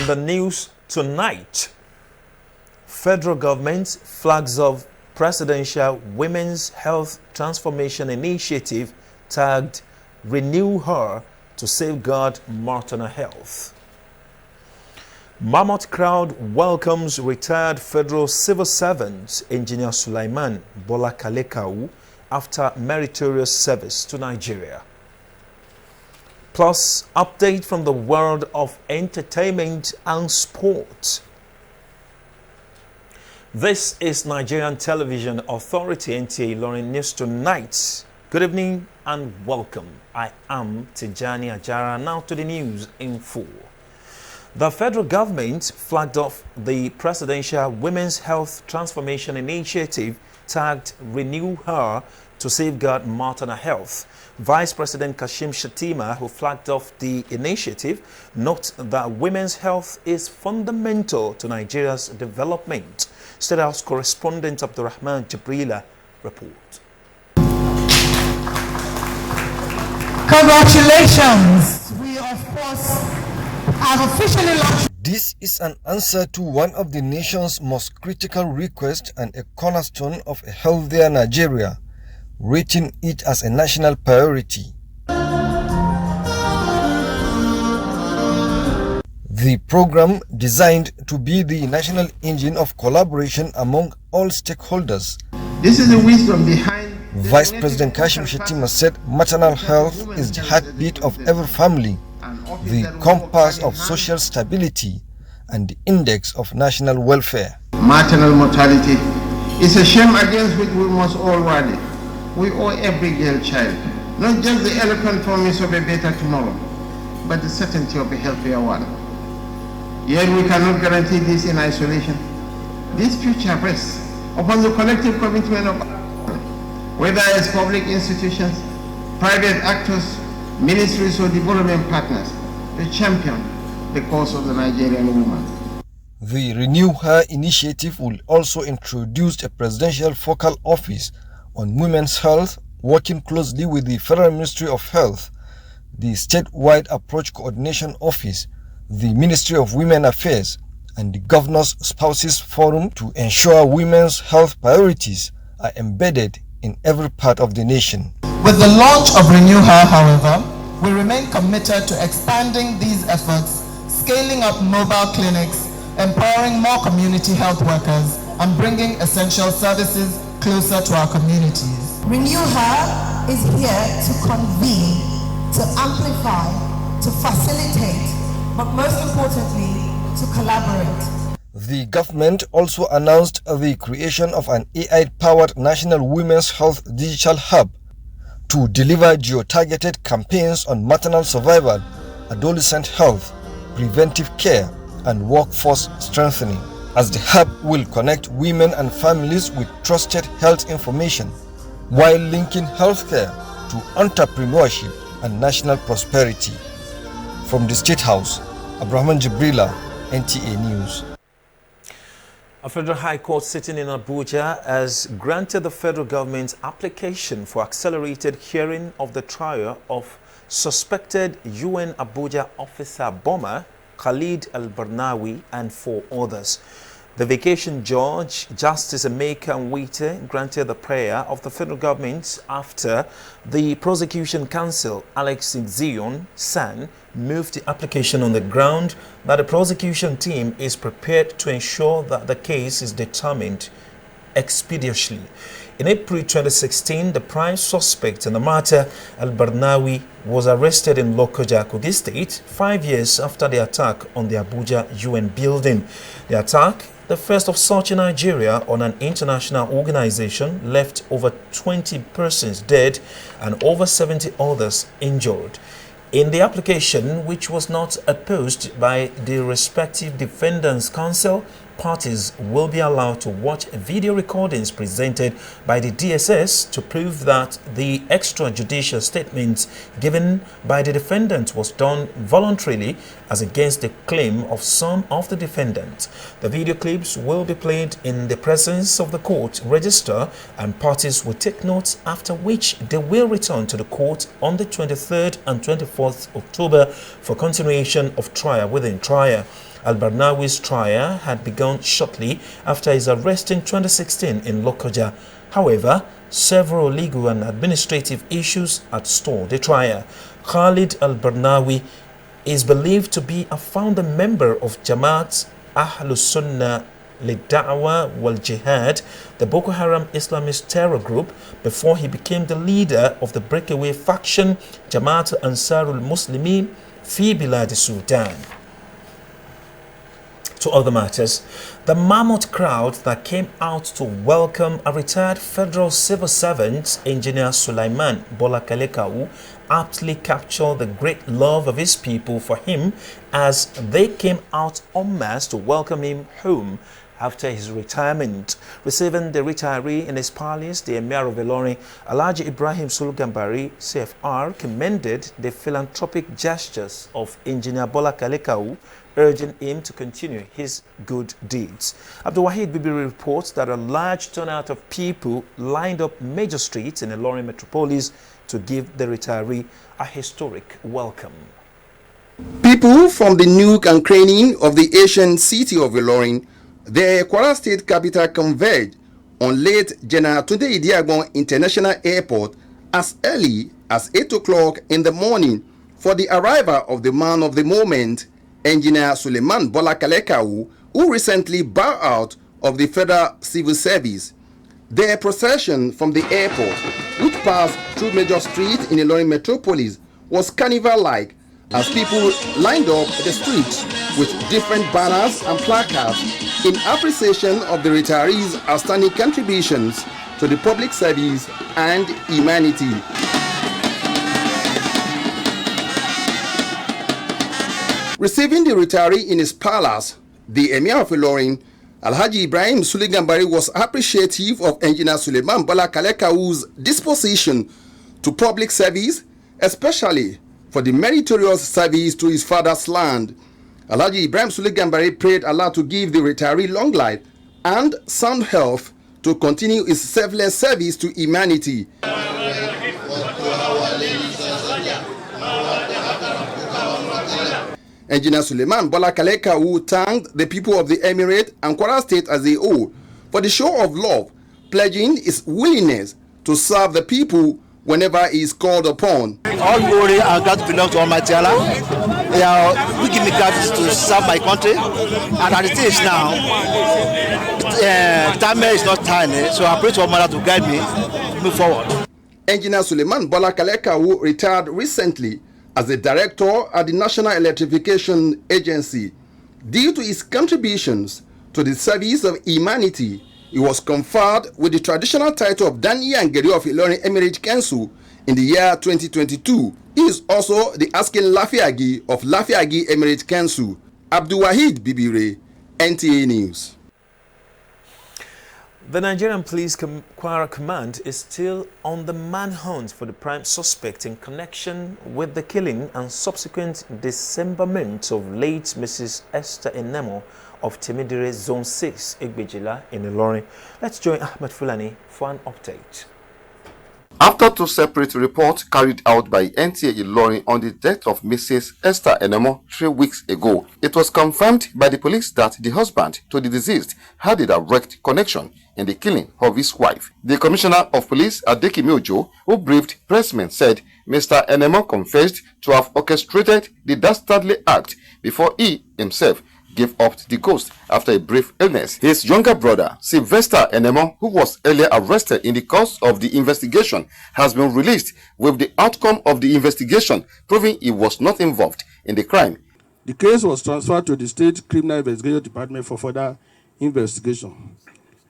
the news tonight, federal government flags off Presidential Women's Health Transformation Initiative tagged Renew Her to safeguard maternal health. Mammoth crowd welcomes retired federal civil servant Engineer Sulaiman Bola Kalekau after meritorious service to Nigeria. Plus, update from the world of entertainment and sport. This is Nigerian Television Authority NTA Ilorin News Tonight. Good evening and welcome. I am Tijani Ajara. Now to the news in full. The federal government flagged off the Presidential Women's Health Transformation Initiative tagged Renew Her to safeguard maternal health. Vice President Kashim Shettima, who flagged off the initiative, notes that women's health is fundamental to Nigeria's development. State House correspondent Abdurrahman Jibrila report. Congratulations! We of course have officially launched. This is an answer to one of the nation's most critical requests and a cornerstone of a healthier Nigeria, rating it as a national priority. The program, designed to be the national engine of collaboration among all stakeholders. This is the wisdom behind. Vice President Kashim Shettima said maternal health is the heartbeat of every family, the compass of social stability, and the index of national welfare. Maternal mortality is a shame against which we must all rally. We owe every girl child not just the eloquent promise of a better tomorrow, but the certainty of a healthier one. Yet we cannot guarantee this in isolation. This future rests upon the collective commitment of whether as public institutions, private actors, ministries or development partners, to champion the cause of the Nigerian woman. The Renew Her initiative will also introduce a presidential focal office on women's health, working closely with the Federal Ministry of Health, the Statewide Approach Coordination Office, the Ministry of Women Affairs, and the Governors' Spouses Forum to ensure women's health priorities are embedded in every part of the nation. With the launch of Renew Her, however, we remain committed to expanding these efforts, scaling up mobile clinics, empowering more community health workers, and bringing essential services closer to our communities. Renew Her is here to convene, to amplify, to facilitate, but most importantly, to collaborate. The government also announced the creation of an AI-powered National Women's Health Digital Hub to deliver geo-targeted campaigns on maternal survival, adolescent health, preventive care, and workforce strengthening, as the hub will connect women and families with trusted health information while linking healthcare to entrepreneurship and national prosperity. From the State House, Abdurrahman Jibrila, NTA News. A federal high court sitting in Abuja has granted the federal government's application for accelerated hearing of the trial of suspected UN Abuja officer bomber Khalid al-Barnawi and 4 others. The vacation judge, Justice Emeka Nwite, granted the prayer of the federal government after the prosecution counsel, Alex Zion San, moved the application on the ground that the prosecution team is prepared to ensure that the case is determined expeditiously. In April 2016, the prime suspect in the matter, al-Barnawi, was arrested in Lokoja, Kogi State 5 years after the attack on the Abuja UN building. The attack, the first of such in Nigeria on an international organization, left over 20 persons dead and over 70 others injured. In the application, which was not opposed by the respective defendants' counsel, parties will be allowed to watch video recordings presented by the DSS to prove that the extrajudicial statement given by the defendant was done voluntarily as against the claim of some of the defendants. The video clips will be played in the presence of the court register and parties will take notes, after which they will return to the court on the 23rd and 24th October for continuation of trial within trial. Al-Barnawi's trial had begun shortly after his arrest in 2016 in Lokoja. However, several legal and administrative issues had stalled the trial. Khalid Al-Barnawi is believed to be a founder member of Jamaat Ahlus Sunnah Lida'wa wal Jihad, the Boko Haram Islamist terror group, before he became the leader of the breakaway faction Jamaat Ansarul Muslimin fi Bilad Sudan. To other matters, the mammoth crowd that came out to welcome a retired federal civil servant, Engineer Sulaiman Bola Kalekau, aptly captured the great love of his people for him as they came out en masse to welcome him home after his retirement. Receiving the retiree in his palace, the Emir of Ilorin, Alhaji Ibrahim Sulugambari, CFR, commended the philanthropic gestures of Engineer Bola Kalekau, urging him to continue his good deeds. Abdul Wahid Bibiri reports that a large turnout of people lined up major streets in Ilorin metropolis to give the retiree a historic welcome. People from the nook and cranny of the ancient city of Ilorin, the Kwara State capital, converged on late General Tunde Idiagbon International Airport as early as 8 o'clock in the morning for the arrival of the man of the moment, Engineer Suleiman Bola Kalekau, who recently bowed out of the Federal Civil Service. Their procession from the airport, which passed through major streets in Ilorin metropolis, was carnival-like as people lined up the streets with different banners and placards in appreciation of the retirees' outstanding contributions to the public service and humanity. Receiving the retiree in his palace, the Emir of Ilorin, Alhaji Ibrahim Sulugambari, was appreciative of Engineer Suleiman Bola Kalekau's disposition to public service, especially for the meritorious service to his father's land. Alhaji Ibrahim Sulugambari prayed Allah to give the retiree long life and sound health to continue his selfless service to humanity. Engineer Suleiman Bola Kalekau thanked the people of the Emirate and Kwara State as a whole for the show of love, pledging his willingness to serve the people whenever he is called upon. All glory and God belongs to Almighty Allah. We give me gratitude to serve my country, and at the age now, time is not tiny, so I pray to Allah to guide me to move forward. Engineer Suleiman Bola Kalekau retired recently as the director at the National Electrification Agency. Due to his contributions to the service of humanity, he was conferred with the traditional title of Dani Angeri of Ilorin Emirate Council in the year 2022. He is also the Askin Lafiagi of Lafiagi Emirate Council. Abdul Wahid Bibire, NTA News. The Nigerian Police Kwara Command is still on the manhunt for the prime suspect in connection with the killing and subsequent dismemberment of late Mrs. Esther Enemo of Temidire Zone 6, Igbejila in Ilorin. Let's join Ahmed Fulani for an update. After two separate reports carried out by NTA Ilorin on the death of Mrs. Esther Enemo 3 weeks ago, it was confirmed by the police that the husband to the deceased had a direct connection in the killing of his wife. The Commissioner of Police, Adekimi Ojo, who briefed pressmen, said Mr. Enemo confessed to have orchestrated the dastardly act before he himself gave up the ghost after a brief illness. His younger brother, Sylvester Enemo, who was earlier arrested in the course of the investigation, has been released with the outcome of the investigation proving he was not involved in the crime. The case was transferred to the State Criminal Investigation Department for further investigation.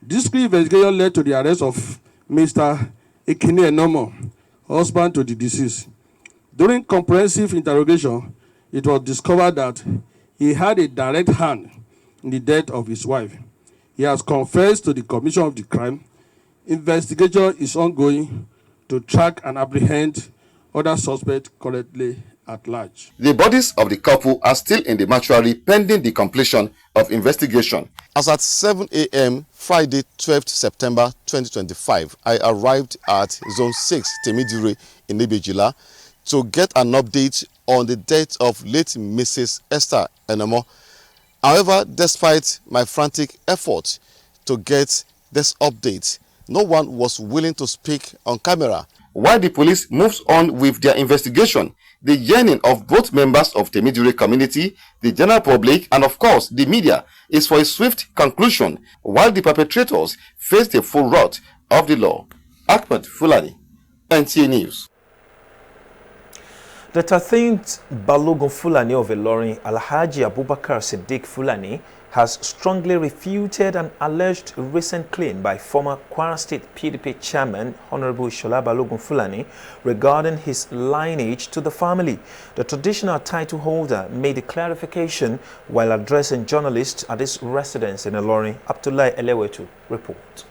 This investigation led to the arrest of Mr. Ekene Enomo, husband to the deceased. During comprehensive interrogation, it was discovered that he had a direct hand in the death of his wife. He has confessed to the commission of the crime. Investigation is ongoing to track and apprehend other suspects currently at large. The bodies of the couple are still in the mortuary pending the completion of investigation. As at 7 a.m. Friday, 12th September 2025, I arrived at Zone 6, Temidire in Igbejila to get an update on the death of late Mrs. Esther Enemo. However, despite my frantic effort to get this update, no one was willing to speak on camera. While the police moves on with their investigation, the yearning of both members of the Midure community, the general public, and of course the media is for a swift conclusion while the perpetrators face the full wrath of the law. Ahmed Fulani, NTA News. The 13th Balogun Fulani of Ilorin, Alhaji Abubakar Siddiq Fulani, has strongly refuted an alleged recent claim by former Kwara State PDP chairman Honorable Shola Balogun Fulani regarding his lineage to the family. The traditional title holder made a clarification while addressing journalists at his residence in Ilorin. Abdullahi Elewetu report.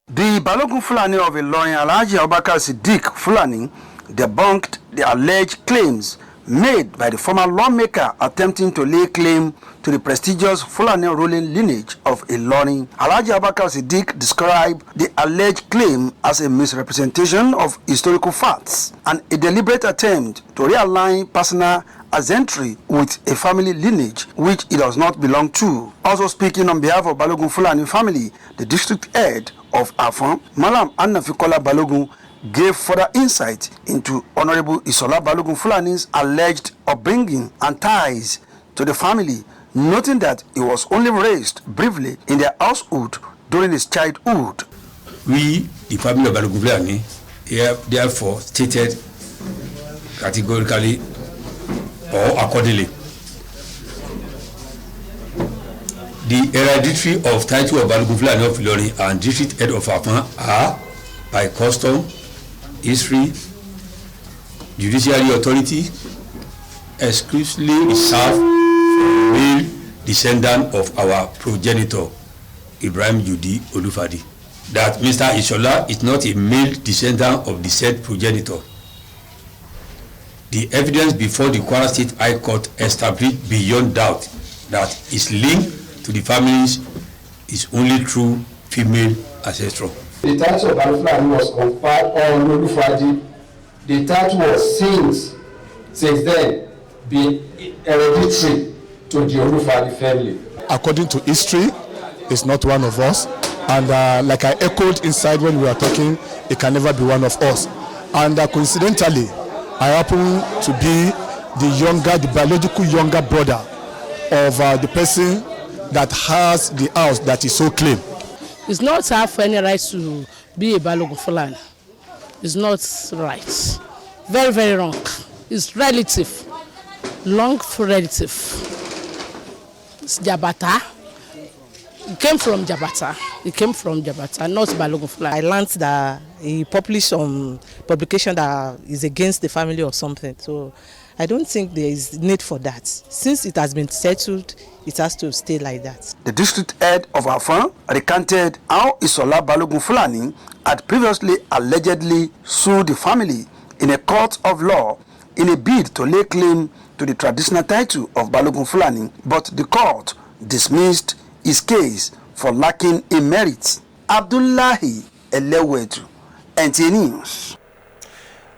The Balogun Fulani of Ilorin, Alhaji Abubakar Siddiq Fulani, debunked the alleged claims made by the former lawmaker attempting to lay claim to the prestigious Fulani ruling lineage of Ilorin. Alhaji Abubakar Siddiq described the alleged claim as a misrepresentation of historical facts and a deliberate attempt to realign personal ancestry with a family lineage which it does not belong to. Also speaking on behalf of Balogun Fulani family, the district head of Afon, Malam Annafikola Balogun, gave further insight into Honorable Isola Balogun Fulani's alleged upbringing and ties to the family, noting that he was only raised briefly in their household during his childhood. We, the family of Balogun Fulani, therefore stated categorically or accordingly the hereditary of title of Balogun Fulani of Ilorin and district head of Afan are by custom, history, judiciary authority exclusively reserved for male descendant of our progenitor Ibrahim Judi Olufadi. That Mr. Ishola is not a male descendant of the said progenitor. The evidence before the Kwara State High Court established beyond doubt that his link to the families is only through female ancestry. The title of Balogun Fulani was conferred on Olufadi. The title was since then been hereditary to the Olufadi family. According to history, it's not one of us. And like I echoed inside when we were talking, it can never be one of us. And coincidentally, I happen to be the biological younger brother of the person that has the house that is so claimed. It's not hard for any right to be a Balogun Fulani. It's not right. Very, very wrong. It's relative. Long for relative. It's Jabata. It came from Jabata. It came from Jabata, not Balogun Fulani. I learned that he published some publication that is against the family or something. So I don't think there is need for that. Since it has been settled, it has to stay like that. The district head of Afan recanted how Isola Balogun Fulani had previously allegedly sued the family in a court of law in a bid to lay claim to the traditional title of Balogun Fulani, but the court dismissed his case for lacking in merit. Abdullahi Elewetu, NTA News.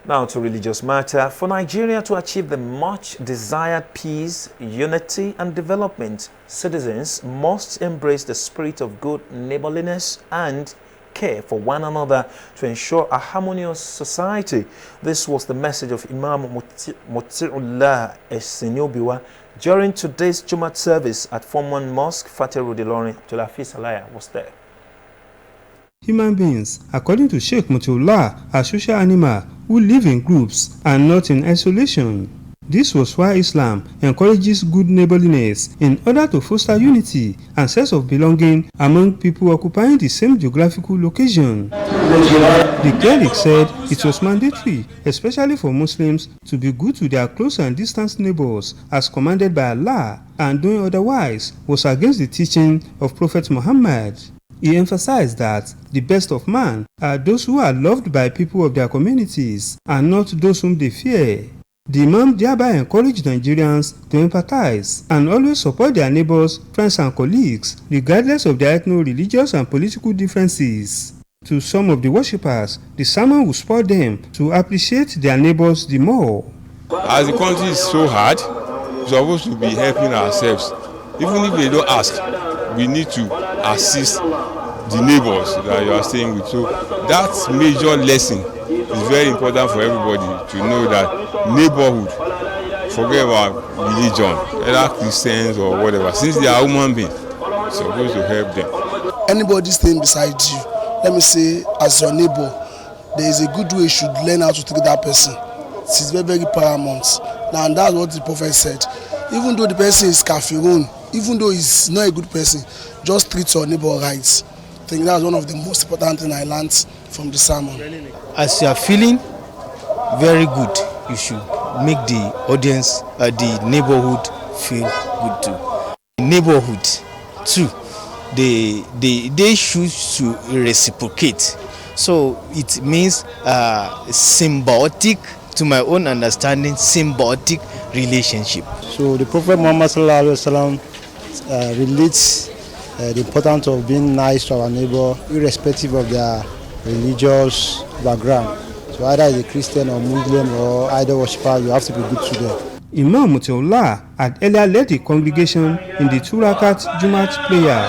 Now to religious matter. For Nigeria to achieve the much desired peace, unity and development, citizens must embrace the spirit of good neighborliness and care for one another to ensure a harmonious society. This was the message of Imam Motiullah Esinyobiwa during today's Jumat service at Forman Mosque, Fateh Road, Ilorin. Abdulafiz Alaya was there. Human beings, according to Sheikh Motiullah, are social animals who live in groups and not in isolation. This was why Islam encourages good neighborliness in order to foster unity and sense of belonging among people occupying the same geographical location. The cleric said it was mandatory, especially for Muslims, to be good to their close and distant neighbors as commanded by Allah, and doing otherwise was against the teaching of Prophet Muhammad. He emphasized that the best of man are those who are loved by people of their communities and not those whom they fear. The Imam thereby encouraged Nigerians to empathize and always support their neighbors, friends and colleagues, regardless of their ethno-religious and political differences. To some of the worshippers, the sermon will spur them to appreciate their neighbors the more. As the country is so hard, we're supposed to be helping ourselves. even if they don't ask, we need to assist the neighbors that you are staying with. So that major lesson is very important for everybody to know that neighborhood, forget about religion, either Christians or whatever, since they are human beings, it's supposed to help them. Anybody staying beside you, let me say, as your neighbor, there is a good way you should learn how to treat that person. It is very, very paramount. Now, and that's what the prophet said. Even though the person is kafirun, even though he's not a good person, just treat your neighbor right. I think that's one of the most important things I learned from the sermon. As you are feeling very good, you should make the audience, the neighborhood feel good too. Neighborhood too, they should reciprocate. So it means symbiotic, to my own understanding, symbiotic relationship. So the Prophet Muhammad sallallahu alaihi wasallam relates the importance of being nice to our neighbor, irrespective of their religious background. So either is a Christian or Muslim or idol worshiper, you have to be good to them. Imam Muteullah had earlier led the congregation in the 2-rakat Jumat prayer.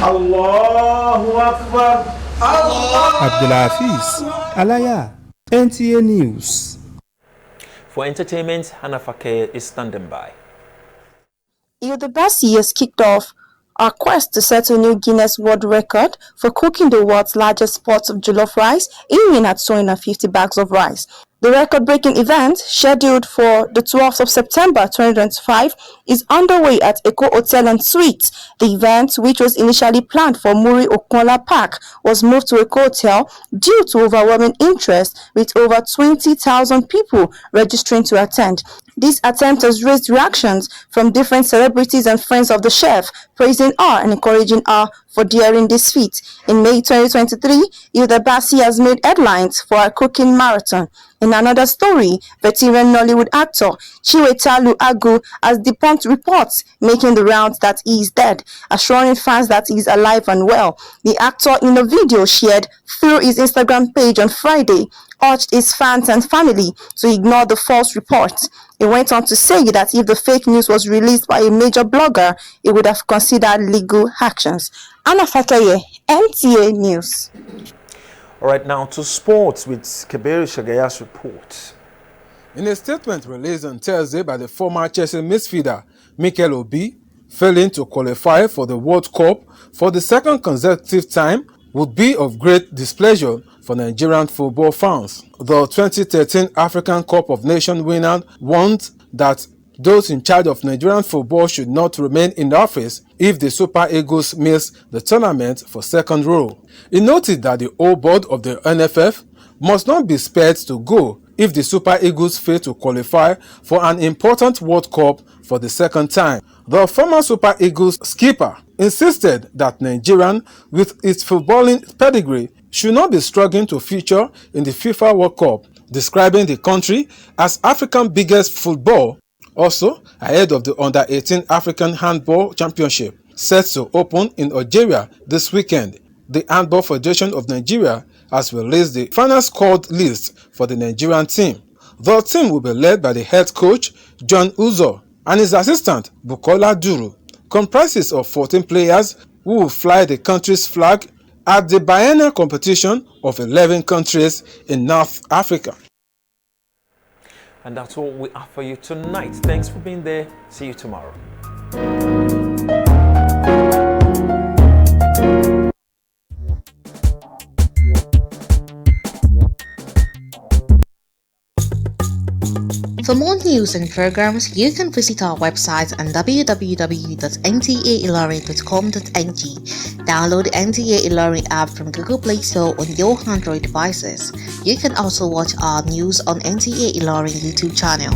Allahu Akbar. Abdulhafiz Alaya, NTA News. For entertainment, Hannah Fakir is standing by. Yodabasi has kicked off our quest to set a new Guinness World Record for cooking the world's largest pots of jollof rice, aiming at 250 bags of rice. The record-breaking event, scheduled for the 12th of September 2025, is underway at Eco Hotel and Suites. The event, which was initially planned for Muri Okola Park, was moved to Eco Hotel due to overwhelming interest, with over 20,000 people registering to attend. This attempt has raised reactions from different celebrities and friends of the chef, praising her and encouraging her for daring this feat. In May 2023, Yodabasi has made headlines for her cooking marathon. In another story, veteran Nollywood actor Chiwetalu Agu has debunked reports making the rounds that he is dead, assuring fans that he is alive and well. The actor, in a video shared through his Instagram page on Friday, urged his fans and family to ignore the false reports. He went on to say that if the fake news was released by a major blogger, he would have considered legal actions. Anna Fakaye, NTA News. All right, now to sports with Kabir Shagaya's report. In a statement released on Thursday by the former Chelsea midfielder Mikel Obi, failing to qualify for the World Cup for the second consecutive time would be of great displeasure for Nigerian football fans. The 2013 African Cup of Nations winner warned that those in charge of Nigerian football should not remain in office if the Super Eagles miss the tournament for second row. He noted that the whole board of the NFF must not be spared to go if the Super Eagles fail to qualify for an important World Cup for the second time. The former Super Eagles skipper insisted that Nigeria, with its footballing pedigree, should not be struggling to feature in the FIFA World Cup, describing the country as Africa's biggest football. Also, ahead of the Under-18 African Handball Championship, set to open in Algeria this weekend, the Handball Federation of Nigeria has released the final squad list for the Nigerian team. The team will be led by the head coach, John Uzo, and his assistant, Bukola Duru, comprises of 14 players who will fly the country's flag at the biennial competition of 11 countries in North Africa. And that's all we have for you tonight. Thanks for being there. See you tomorrow. For more news and programs, you can visit our website on www.ntailorin.com.ng. Download the NTA Ilorin app from Google Play Store on your Android devices. You can also watch our news on NTA Ilorin YouTube channel.